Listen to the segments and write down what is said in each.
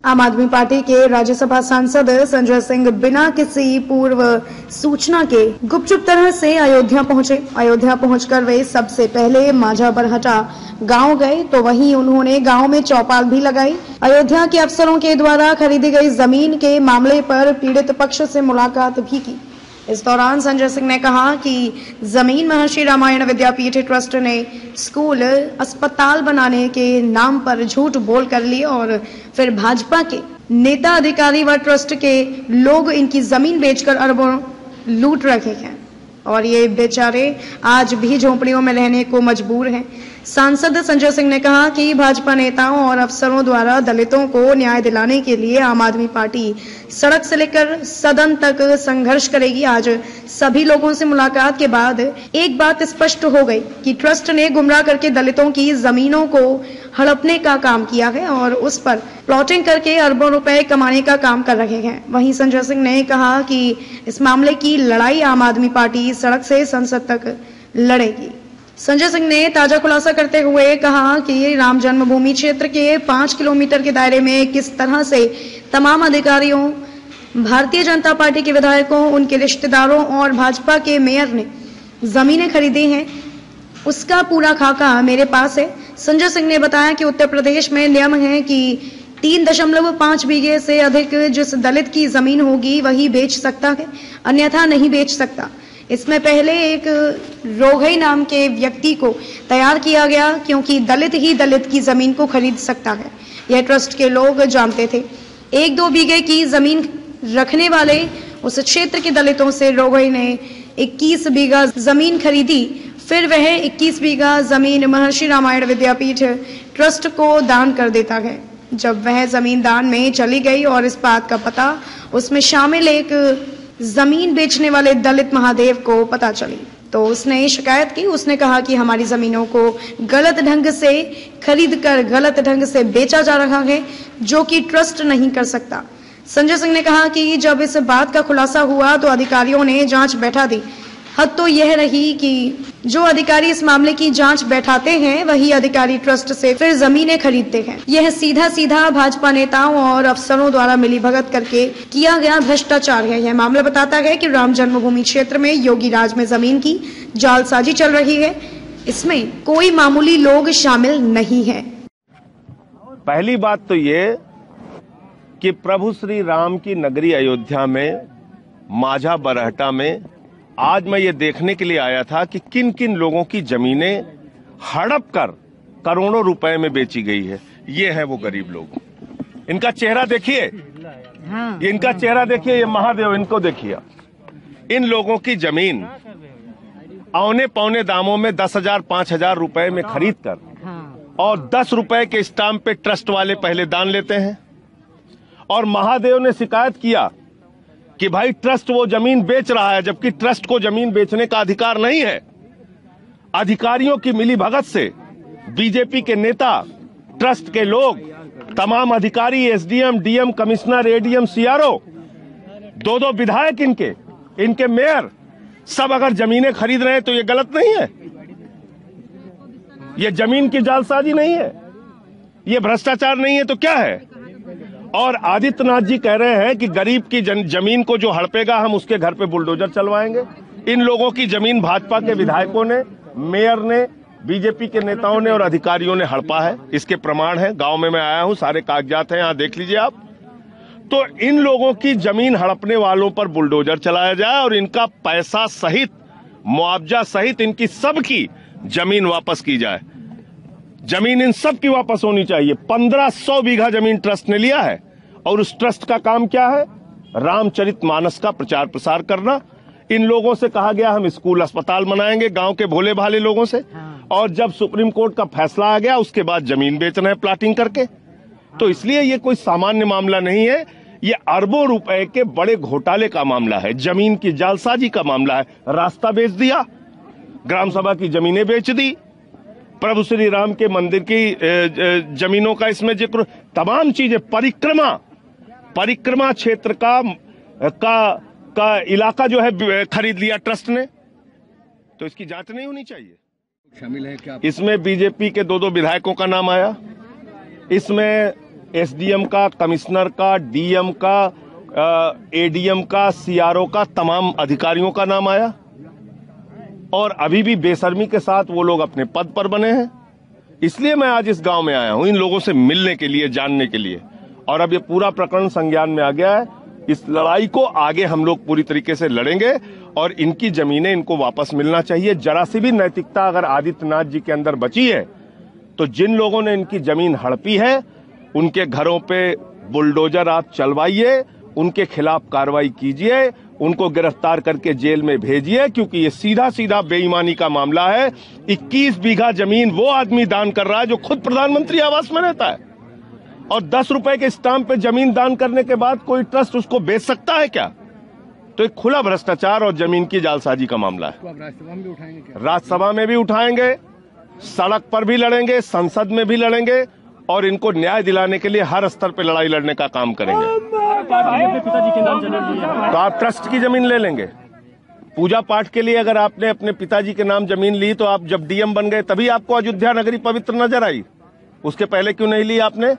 आम आदमी पार्टी के राज्यसभा सांसद संजय सिंह बिना किसी पूर्व सूचना के गुपचुप तरह से अयोध्या पहुंचे। अयोध्या पहुंचकर वे सबसे पहले माझा बरहटा गांव गए, तो वहीं उन्होंने गांव में चौपाल भी लगाई। अयोध्या के अफसरों के द्वारा खरीदी गई जमीन के मामले पर पीड़ित पक्ष से मुलाकात भी की। इस दौरान संजय सिंह ने कहा कि जमीन महर्षि रामायण विद्यापीठ ट्रस्ट ने स्कूल अस्पताल बनाने के नाम पर झूठ बोल कर ली और फिर भाजपा के नेता अधिकारी व ट्रस्ट के लोग इनकी जमीन बेचकर अरबों लूट रहे हैं और ये बेचारे आज भी झोंपड़ियों में रहने को मजबूर हैं। सांसद संजय सिंह ने कहा कि भाजपा नेताओं और अफसरों द्वारा दलितों को न्याय दिलाने के लिए आम आदमी पार्टी सड़क से लेकर सदन तक संघर्ष करेगी। आज सभी लोगों से मुलाकात के बाद एक बात स्पष्ट हो गई कि ट्रस्ट ने गुमराह करके दलितों की जमीनों को हड़पने का काम किया है और उस पर प्लॉटिंग करके अरबों रुपए कमाने का काम कर रहे हैं। वहीं संजय सिंह ने कहा कि इस मामले की लड़ाई आम आदमी पार्टी सड़क से संसद तक लड़ेगी। संजय सिंह ने ताजा खुलासा करते हुए कहा कि राम जन्मभूमि क्षेत्र के 5 किलोमीटर के दायरे में किस तरह से तमाम अधिकारियों, भारतीय जनता पार्टी के विधायकों, उनके रिश्तेदारों और भाजपा के मेयर ने जमीनें खरीदी हैं, उसका पूरा खाका मेरे पास है। संजय सिंह ने बताया कि उत्तर प्रदेश में नियम है कि 3.5 बीघे से अधिक जिस दलित की जमीन होगी वही बेच सकता है, अन्यथा नहीं बेच सकता। इसमें पहले एक रोघई नाम के व्यक्ति को तैयार किया गया क्योंकि दलित ही दलित की जमीन को खरीद सकता है, यह ट्रस्ट के लोग जानते थे। 1-2 बीघे की जमीन रखने वाले उस क्षेत्र के दलितों से रोघई ने 21 बीघा जमीन खरीदी। फिर वह 21 बीघा जमीन महर्षि रामायण विद्यापीठ ट्रस्ट को दान कर देता है। जब वह जमीन दान में चली गई और इस बात का पता उसमें शामिल एक जमीन बेचने वाले दलित महादेव को पता चली तो उसने शिकायत की। उसने कहा कि हमारी जमीनों को गलत ढंग से खरीद कर गलत ढंग से बेचा जा रहा है, जो कि ट्रस्ट नहीं कर सकता। संजय सिंह ने कहा कि जब इस बात का खुलासा हुआ तो अधिकारियों ने जांच बैठा दी। हद तो यह रही कि जो अधिकारी इस मामले की जांच बैठाते हैं वही अधिकारी ट्रस्ट से फिर जमीनें खरीदते हैं। यह सीधा सीधा भाजपा नेताओं और अफसरों द्वारा मिलीभगत करके किया गया भ्रष्टाचार है। यह मामला बताता है कि राम जन्मभूमि क्षेत्र में योगी राज में जमीन की जालसाजी चल रही है। इसमें कोई मामूली लोग शामिल नहीं है। पहली बात तो ये कि प्रभु श्री राम की नगरी अयोध्या में माझा बरहटा में आज मैं ये देखने के लिए आया था कि किन किन लोगों की जमीनें हड़प कर करोड़ों रुपए में बेची गई है। ये है वो गरीब लोग। इनका चेहरा देखिए, इनका चेहरा देखिए, ये महादेव, इनको देखिए। इन लोगों की जमीन औने पौने दामों में 10,000 5,000 रुपए में खरीद कर और 10 रुपए के स्टाम्प पे ट्रस्ट वाले पहले दान लेते हैं। और महादेव ने शिकायत किया कि भाई ट्रस्ट वो जमीन बेच रहा है, जबकि ट्रस्ट को जमीन बेचने का अधिकार नहीं है। अधिकारियों की मिलीभगत से बीजेपी के नेता, ट्रस्ट के लोग, तमाम अधिकारी, SDM, DM, commissioner, ADM, CRO, 2-2 विधायक, इनके मेयर, सब अगर जमीनें खरीद रहे हैं तो ये गलत नहीं है। ये जमीन की जालसाजी नहीं है, ये भ्रष्टाचार नहीं है, तो क्या है? और आदित्यनाथ जी कह रहे हैं कि गरीब की जमीन को जो हड़पेगा हम उसके घर पे बुलडोजर चलवाएंगे। इन लोगों की जमीन भाजपा के विधायकों ने, मेयर ने, बीजेपी के नेताओं ने और अधिकारियों ने हड़पा है। इसके प्रमाण है। गांव में मैं आया हूं, सारे कागजात हैं, यहां देख लीजिए आप। तो इन लोगों की जमीन हड़पने वालों पर बुलडोजर चलाया जाए और इनका पैसा सहित, मुआवजा सहित इनकी सबकी जमीन वापस की जाए। जमीन इन सब की वापस होनी चाहिए। 1500 बीघा जमीन ट्रस्ट ने लिया है और उस ट्रस्ट का काम क्या है? रामचरितमानस का प्रचार प्रसार करना। इन लोगों से कहा गया हम स्कूल अस्पताल बनाएंगे, गांव के भोले भाले लोगों से। और जब सुप्रीम कोर्ट का फैसला आ गया उसके बाद जमीन बेच रहे हैं प्लाटिंग करके। तो इसलिए ये कोई सामान्य मामला नहीं है, ये अरबों रुपए के बड़े घोटाले का मामला है, जमीन की जालसाजी का मामला है। रास्ता बेच दिया, ग्राम सभा की जमीनें बेच दी, प्रभु श्री राम के मंदिर की जमीनों का इसमें जिक्र, तमाम चीजें, परिक्रमा क्षेत्र का इलाका जो है खरीद लिया ट्रस्ट ने। तो इसकी जांच नहीं होनी चाहिए? शामिल है क्या? इसमें बीजेपी के 2-2 विधायकों का नाम आया, इसमें एसडीएम का, कमिश्नर का, डीएम का, एडीएम का, सीआरओ का, तमाम अधिकारियों का नाम आया और अभी भी बेशर्मी के साथ वो लोग अपने पद पर बने हैं। इसलिए मैं आज इस गांव में आया हूं, इन लोगों से मिलने के लिए, जानने के लिए। और अब ये पूरा प्रकरण संज्ञान में आ गया है। इस लड़ाई को आगे हम लोग पूरी तरीके से लड़ेंगे और इनकी जमीनें इनको वापस मिलना चाहिए। जरा सी भी नैतिकता अगर आदित्यनाथ जी के अंदर बची है तो जिन लोगों ने इनकी जमीन हड़पी है उनके घरों पे बुलडोजर आप चलवाइए, उनके खिलाफ कार्रवाई कीजिए, उनको गिरफ्तार करके जेल में भेजिए, क्योंकि ये सीधा सीधा बेईमानी का मामला है। 21 बीघा जमीन वो आदमी दान कर रहा है जो खुद प्रधानमंत्री आवास में रहता है और 10 रुपए के स्टाम्प पे जमीन दान करने के बाद कोई ट्रस्ट उसको बेच सकता है क्या? तो एक खुला भ्रष्टाचार और जमीन की जालसाजी का मामला है। तो राज्यसभा में भी उठाएंगे क्या? राज्यसभा में भी उठाएंगे, सड़क पर भी लड़ेंगे, संसद में भी लड़ेंगे और इनको न्याय दिलाने के लिए हर स्तर पर लड़ाई लड़ने का काम करेंगे। अपने पिताजी के नाम जमीन ली है। तो आप ट्रस्ट की जमीन ले लेंगे। पूजा पाठ के लिए अगर आपने अपने पिताजी के नाम जमीन ली तो आप जब डीएम बन गए तभी आपको अयोध्या नगरी पवित्र नजर आई। उसके पहले क्यों नहीं ली आपने?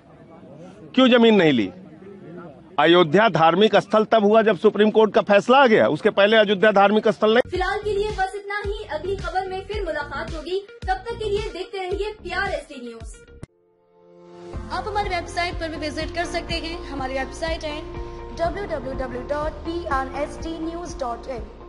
क्यों जमीन नहीं ली? अयोध्या धार्मिक स्थल तब हुआ जब सुप्रीम कोर्ट का फैसला आ गया, उसके पहले अयोध्या धार्मिक स्थल नहीं। फिलहाल के लिए बस इतना ही। अगली खबर में फिर मुलाकात होगी, तब तक के लिए देखते रहिए PRST न्यूज। आप हमारी वेबसाइट पर भी विजिट कर सकते हैं। हमारी वेबसाइट है www.prstnews.in।